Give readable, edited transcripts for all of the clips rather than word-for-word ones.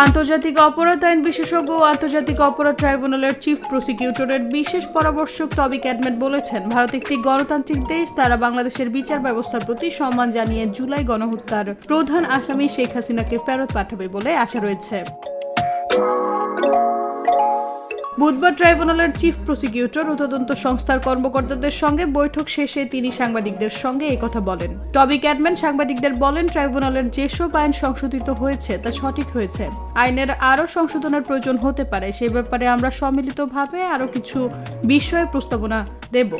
আন্তর্জাতিক অপরাধ আইন বিশেষজ্ঞ ও আন্তর্জাতিক অপরাধ ট্রাইব্যুনালের চিফ প্রসিকিউটরের বিশেষ পরামর্শক টবি ক্যাডম্যান বলেছেন, ভারত একটি গণতান্ত্রিক দেশ। তারা বাংলাদেশের বিচার ব্যবস্থার প্রতি সম্মান জানিয়ে জুলাই গণহত্যার প্রধান আসামি শেখ হাসিনাকে ফেরত পাঠাবে বলে আশা রয়েছে। বুধবার ট্রাইব্যুনালের চিফ প্রসিকিউটর ও তদন্ত সংস্থার কর্মকর্তাদের সঙ্গে বৈঠক শেষে তিনি সাংবাদিকদের সঙ্গে একথা বলেন। টবি ক্যাডম্যান সাংবাদিকদের বলেন, ট্রাইব্যুনালের যেসব আইন সংশোধিত হয়েছে তা সঠিক হয়েছে। আইনের আরও সংশোধনের প্রয়োজন হতে পারে, সে ব্যাপারে আমরা সম্মিলিতভাবে আরও কিছু বিষয়ে প্রস্তাবনা দেব।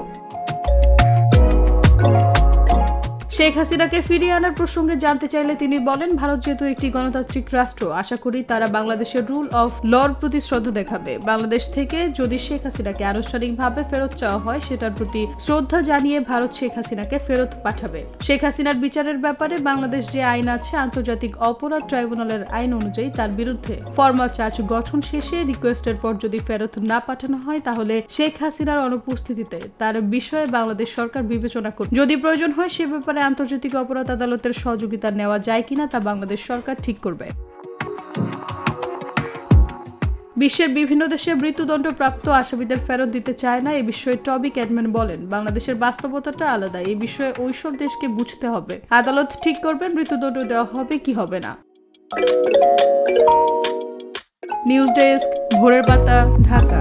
শেখ হাসিনাকে ফিরিয়ে আনার প্রসঙ্গে জানতে চাইলে তিনি বলেন, ভারত যেহেতু একটি গণতান্ত্রিক রাষ্ট্র, আশা করি তারা বাংলাদেশের রুল অফ লর প্রতি শ্রদ্ধা দেখাবে। বাংলাদেশ থেকে যদি শেখ হাসিনাকে আনুষ্ঠানিকভাবে ফেরত চাওয়া হয়, সেটার প্রতি শ্রদ্ধা জানিয়ে ভারত শেখ হাসিনাকে ফেরত পাঠাবে। শেখ হাসিনার বিচারের ব্যাপারে বাংলাদেশ যে আইন আছে, আন্তর্জাতিক অপরাধ ট্রাইব্যুনালের আইন অনুযায়ী তার বিরুদ্ধে ফর্মাল চার্জ গঠন শেষে রিকোয়েস্টের পর যদি ফেরত না পাঠানো হয়, তাহলে শেখ হাসিনার অনুপস্থিতিতে তার বিষয়ে বাংলাদেশ সরকার বিবেচনা করবে। যদি প্রয়োজন হয়, সে ব্যাপারে আন্তর্জাতিক অপরাধ আদালতের সহযোগিতা নেওয়া যায় কিনা তা বাংলাদেশ সরকার ঠিক করবে। বিশ্বের বিভিন্ন দেশে মৃত্যুদণ্ডপ্রাপ্ত আসামিদের ফেরত দিতে চায় না, এ বিষয়ে টবি ক্যাডম্যান বলেন, বাংলাদেশের বাস্তবতাটা আলাদা। এই বিষয়ে ওইসব দেশকে বুঝতে হবে। আদালত ঠিক করবেন মৃত্যুদণ্ড দেওয়া হবে কি হবে না। নিউজ ডেস্ক, ভোরের পাতা, ঢাকা।